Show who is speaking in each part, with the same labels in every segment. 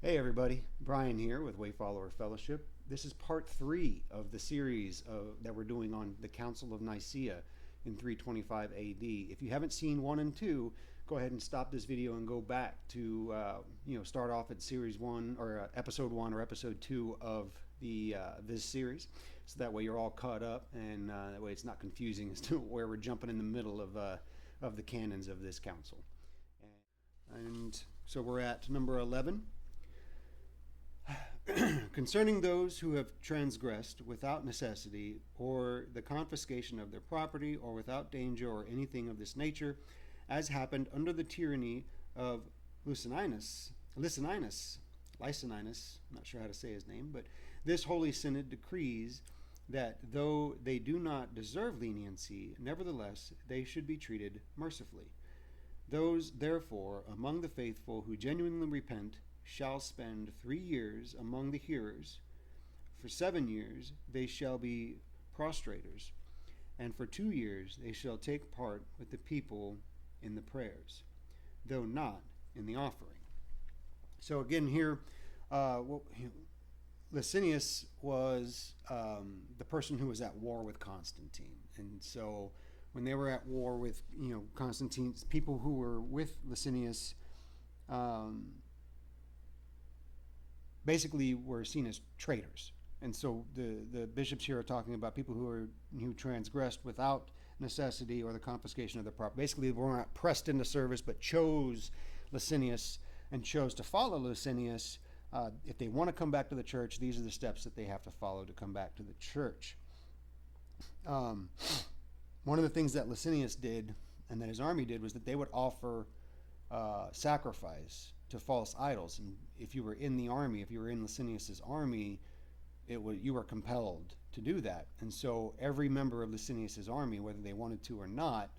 Speaker 1: Hey everybody, Brian here with Wayfollower Fellowship. This is part 3 of the series that we're doing on the Council of Nicea in 325 AD. If you haven't seen 1 and 2, go ahead and stop this video and go back to start off at series 1 or episode 1 or episode 2 of this series, so that way you're all caught up and that way it's not confusing as to where we're jumping in the middle of the canons of this council. And so we're at number 11. Concerning those who have transgressed without necessity, or the confiscation of their property, or without danger, or anything of this nature, as happened under the tyranny of Licinus, I'm not sure how to say his name, but this holy synod decrees that though they do not deserve leniency, nevertheless they should be treated mercifully. Those, therefore, among the faithful who genuinely repent shall spend 3 years among the hearers. For 7 years they shall be prostrators, and for 2 years they shall take part with the people in the prayers, though not in the offering. So again here, Licinius was the person who was at war with Constantine. And so when they were at war with Constantine's people who were with Licinius, basically were seen as traitors. And so the bishops here are talking about people who transgressed without necessity or the confiscation of their property. Basically, they were not pressed into service, but chose Licinius and chose to follow Licinius. If they want to come back to the church, these are the steps that they have to follow to come back to the church. One of the things that Licinius did and that his army did was that they would offer sacrifice to false idols. And if you were in the army, if you were in Licinius's army, you were compelled to do that. And so every member of Licinius's army, whether they wanted to or not,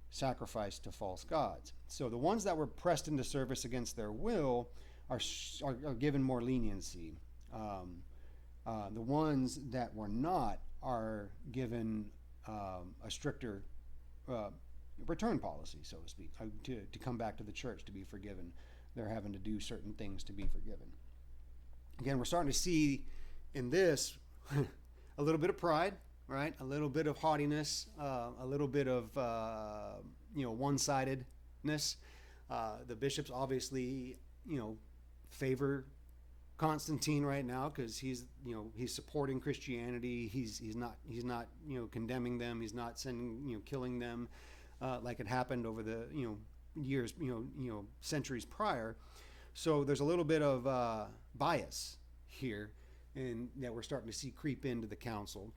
Speaker 1: sacrificed to false gods. So the ones that were pressed into service against their will are given more leniency. The ones that were not are given a stricter return policy, so to speak, to come back to the church to be forgiven. They're having to do certain things to be forgiven. Again, we're starting to see in this a little bit of pride, right? A little bit of haughtiness, a little bit of one-sidedness. The bishops obviously favor Constantine right now because he's supporting Christianity. He's not condemning them. He's not killing them like it happened over the years, centuries prior. So there's a little bit of bias here, and that we're starting to see creep into the council,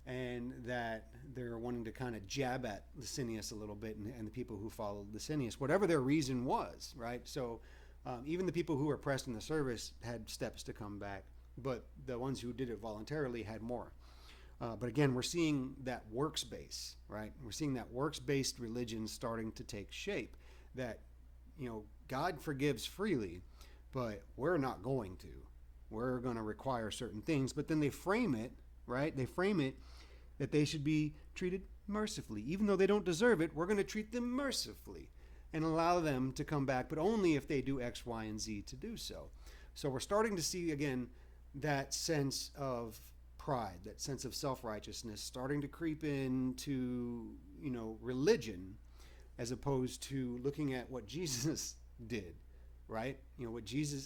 Speaker 1: and that they're wanting to kind of jab at Licinius a little bit and the people who followed Licinius, whatever their reason was, right? So even the people who were pressed in the service had steps to come back, but the ones who did it voluntarily had more. But again, we're seeing that works-based, right? We're seeing that works-based religion starting to take shape, that, God forgives freely, but we're not going to. We're going to require certain things, but then they frame it, right? They frame it that they should be treated mercifully. Even though they don't deserve it, we're going to treat them mercifully and allow them to come back, but only if they do X, Y, and Z to do so. So we're starting to see, again, that sense of pride, that sense of self-righteousness starting to creep into, religion, as opposed to looking at what Jesus did, right?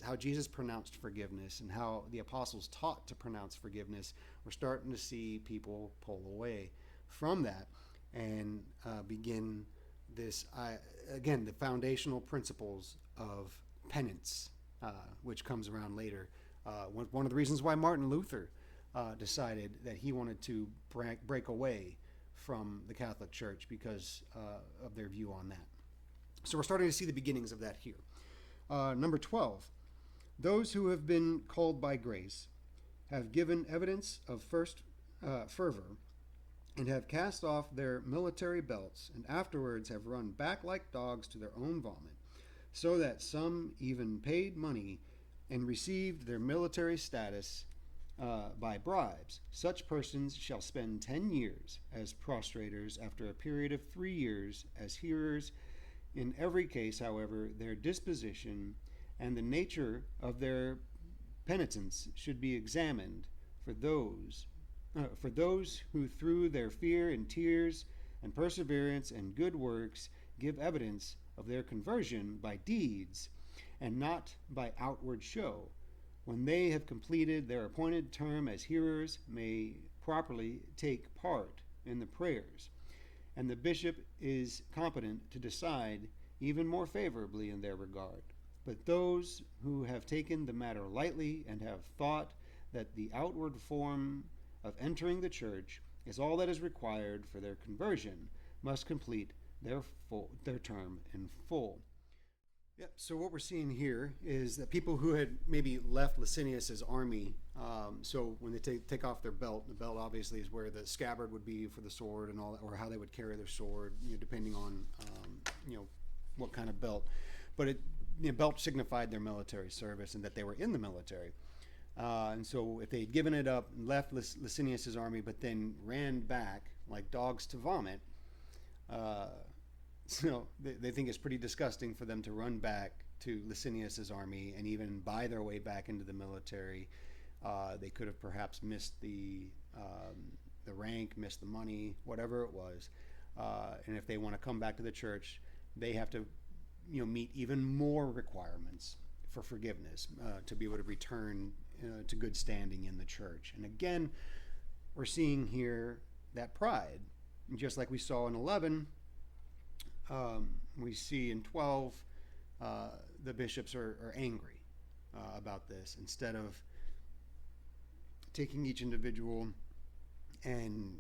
Speaker 1: How Jesus pronounced forgiveness and how the apostles taught to pronounce forgiveness. We're starting to see people pull away from that and begin this, again, the foundational principles of penance, which comes around later. One of the reasons why Martin Luther decided that he wanted to break away from the Catholic Church because of their view on that. So we're starting to see the beginnings of that here. Number 12, those who have been called by grace have given evidence of first fervor and have cast off their military belts and afterwards have run back like dogs to their own vomit, so that some even paid money and received their military status by bribes. Such persons shall spend 10 years as prostrators after a period of 3 years as hearers. In every case, however, their disposition and the nature of their penitence should be examined for those who through their fear and tears and perseverance and good works give evidence of their conversion by deeds and not by outward show, when they have completed their appointed term as hearers, may properly take part in the prayers, and the bishop is competent to decide even more favorably in their regard. But those who have taken the matter lightly and have thought that the outward form of entering the church is all that is required for their conversion must complete their term in full. Yep. So what we're seeing here is that people who had maybe left Licinius's army, so when they take off their belt, the belt obviously is where the scabbard would be for the sword and all that, or how they would carry their sword, depending on what kind of belt. But belt signified their military service and that they were in the military. And so if they had given it up and left Licinius's army, but then ran back like dogs to vomit, so they think it's pretty disgusting for them to run back to Licinius's army and even buy their way back into the military. They could have perhaps missed the rank, missed the money, whatever it was. And if they want to come back to the church, they have to meet even more requirements for forgiveness to be able to return to good standing in the church. And again, we're seeing here that pride, just like we saw in 11. We see in 12 the bishops are angry about this, instead of taking each individual and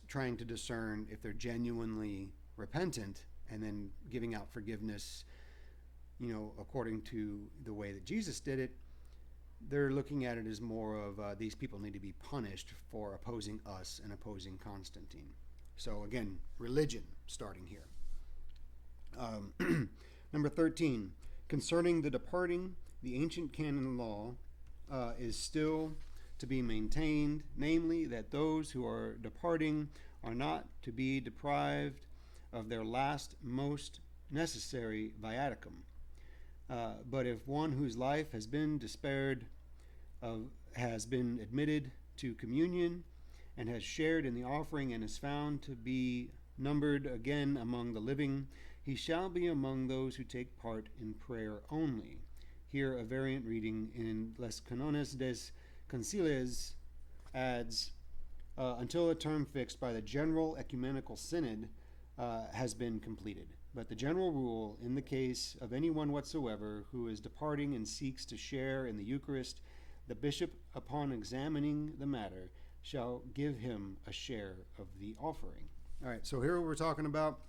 Speaker 1: trying to discern if they're genuinely repentant and then giving out forgiveness according to the way that Jesus did it. They're looking at it as more of these people need to be punished for opposing us and opposing Constantine. So again, religion starting here. Number 13, concerning the departing, the ancient canon law is still to be maintained, namely that those who are departing are not to be deprived of their last most necessary viaticum. But if one whose life has been despaired of has been admitted to communion and has shared in the offering and is found to be numbered again among the living, he shall be among those who take part in prayer only. Here a variant reading in Les Canones des Conciles adds, until a term fixed by the General Ecumenical Synod has been completed. But the general rule, in the case of anyone whatsoever who is departing and seeks to share in the Eucharist, the bishop, upon examining the matter, shall give him a share of the offering. All right, so here what we're talking about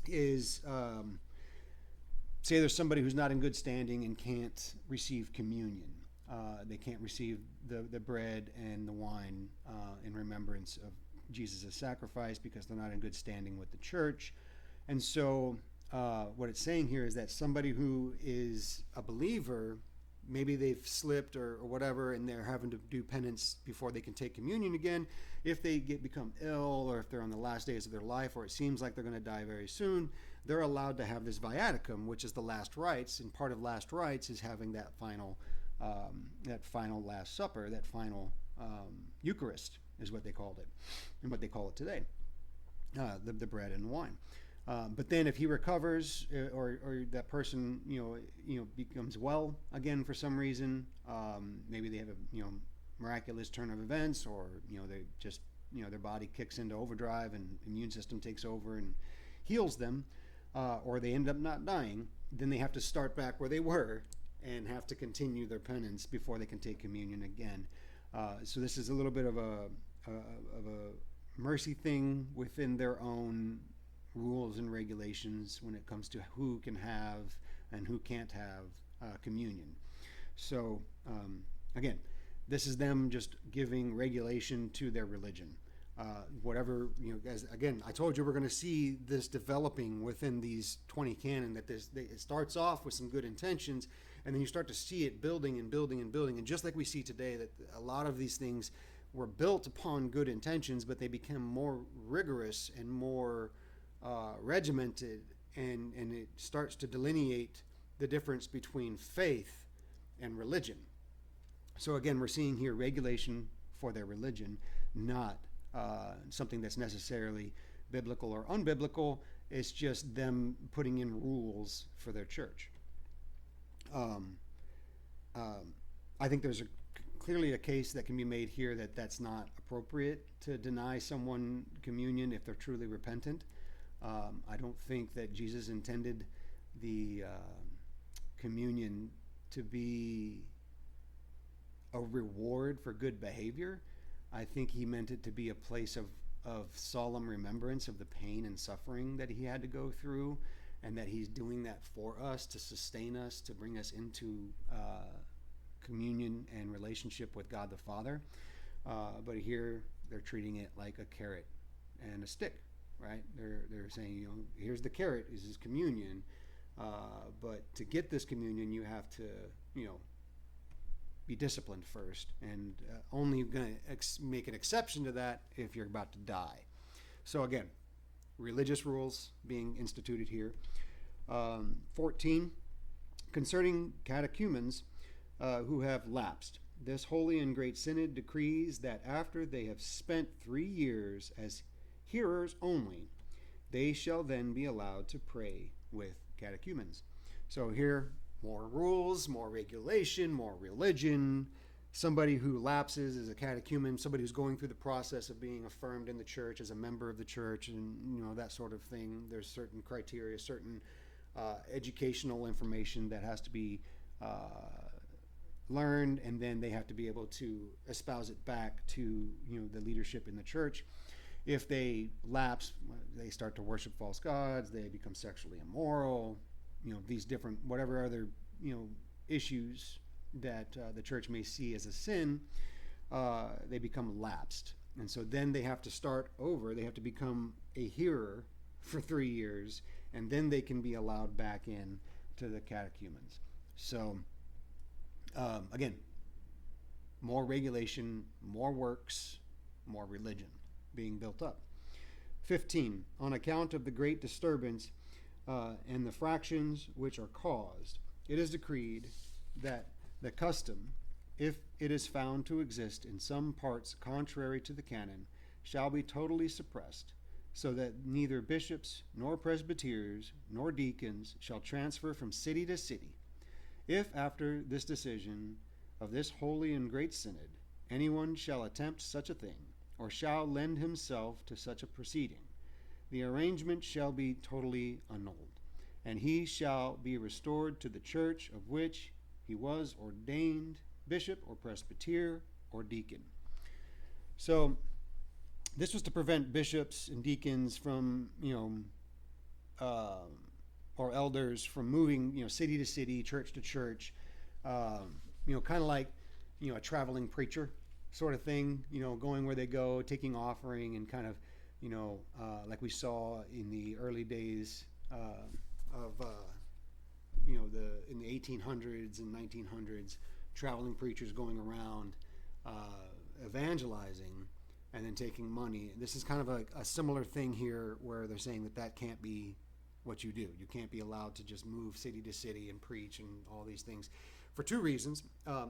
Speaker 1: is, say there's somebody who's not in good standing and can't receive communion. They can't receive the bread and the wine in remembrance of Jesus' sacrifice because they're not in good standing with the church. And so what it's saying here is that somebody who is a believer, maybe they've slipped or whatever, and they're having to do penance before they can take communion again. If they become ill, or if they're on the last days of their life, or it seems like they're going to die very soon, they're allowed to have this viaticum, which is the last rites. And part of last rites is having that final Last Supper, that final Eucharist is what they called it, and what they call it today, the bread and wine. But then if he recovers, or that person becomes well again for some reason, maybe they have a miraculous turn of events, or they just their body kicks into overdrive and immune system takes over and heals them, or they end up not dying, then they have to start back where they were and have to continue their penance before they can take communion again. So this is a little bit of a mercy thing within their own rules and regulations when it comes to who can have and who can't have communion. So again, this is them just giving regulation to their religion. Whatever, as again, I told you we're going to see this developing within these 20 canon, that it starts off with some good intentions, and then you start to see it building and building and building. And just like we see today, that a lot of these things were built upon good intentions, but they become more rigorous and more regimented, and it starts to delineate the difference between faith and religion. So again, we're seeing here regulation for their religion, not something that's necessarily biblical or unbiblical. It's just them putting in rules for their church. I think there's clearly a case that can be made here that that's not appropriate to deny someone communion if they're truly repentant. I don't think that Jesus intended the communion to be a reward for good behavior. I think he meant it to be a place of solemn remembrance of the pain and suffering that he had to go through, and that he's doing that for us to sustain us, to bring us into communion and relationship with God the Father. But here they're treating it like a carrot and a stick, right? They're saying, here's the carrot, this is communion. But to get this communion, you have to, be disciplined first, and only going to make an exception to that if you're about to die. So again, religious rules being instituted here. 14, concerning catechumens who have lapsed. This holy and great synod decrees that after they have spent 3 years as hearers only, they shall then be allowed to pray with catechumens. So here, more rules, more regulation, more religion. Somebody who lapses as a catechumen, somebody who's going through the process of being affirmed in the church as a member of the church, and that sort of thing. There's certain criteria, certain educational information that has to be learned, and then they have to be able to espouse it back to the leadership in the church. If they lapse, they start to worship false gods, they become sexually immoral, these different, whatever other, issues that the church may see as a sin, they become lapsed. And so then they have to start over. They have to become a hearer for 3 years, and then they can be allowed back in to the catechumens. So, again, more regulation, more works, more religion being built up. 15, on account of the great disturbance and the fractions which are caused, it is decreed that the custom, if it is found to exist in some parts contrary to the canon, shall be totally suppressed, so that neither bishops, nor presbyters, nor deacons shall transfer from city to city. If after this decision of this holy and great synod, anyone shall attempt such a thing, or shall lend himself to such a proceeding, the arrangement shall be totally annulled, and he shall be restored to the church of which he was ordained bishop or presbyter or deacon. So this was to prevent bishops and deacons from, or elders from moving, city to city, church to church, kind of like, a traveling preacher sort of thing, going where they go, taking offering, and kind of, like we saw in the early days in the 1800s and 1900s, traveling preachers going around evangelizing and then taking money. This is kind of a similar thing here, where they're saying that can't be what you do. You can't be allowed to just move city to city and preach and all these things, for two reasons.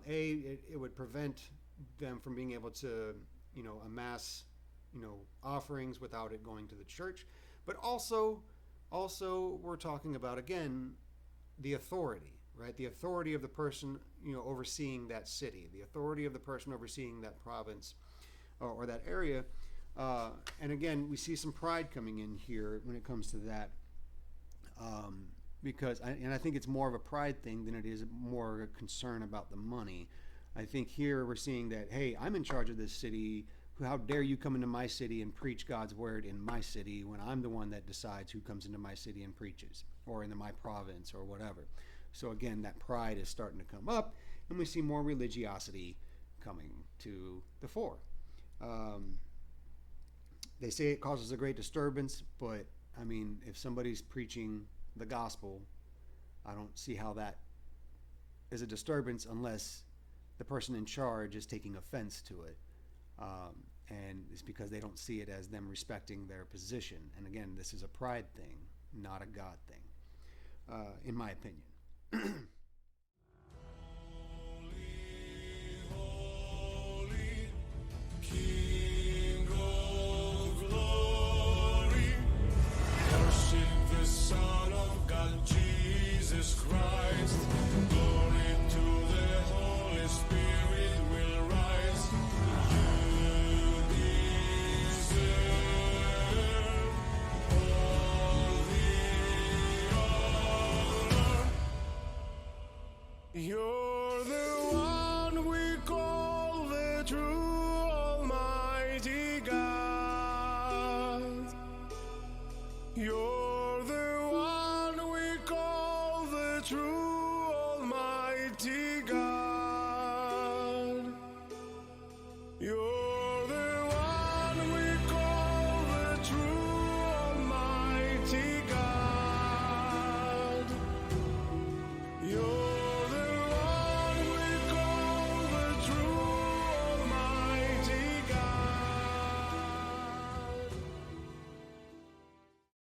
Speaker 1: It would prevent them from being able to, amass, offerings without it going to the church. But also we're talking about, again, the authority, right? The authority of the person, overseeing that city, the authority of the person overseeing that province or that area. And again, we see some pride coming in here when it comes to that. Because I think it's more of a pride thing than it is more a concern about the money. I think here we're seeing that, hey, I'm in charge of this city. How dare you come into my city and preach God's word in my city when I'm the one that decides who comes into my city and preaches, or into my province or whatever. So again, that pride is starting to come up, and we see more religiosity coming to the fore. They say it causes a great disturbance, but I mean, if somebody's preaching the gospel, I don't see how that is a disturbance unless the person in charge is taking offense to it. And it's because they don't see it as them respecting their position. And again, this is a pride thing, not a God thing, in my opinion.
Speaker 2: Holy, King of glory, worship the Son of God, Jesus Christ. Glory to the Holy Spirit will rise. You deserve all the honor. You're the one we call the true Almighty God. You're the one we call the true Almighty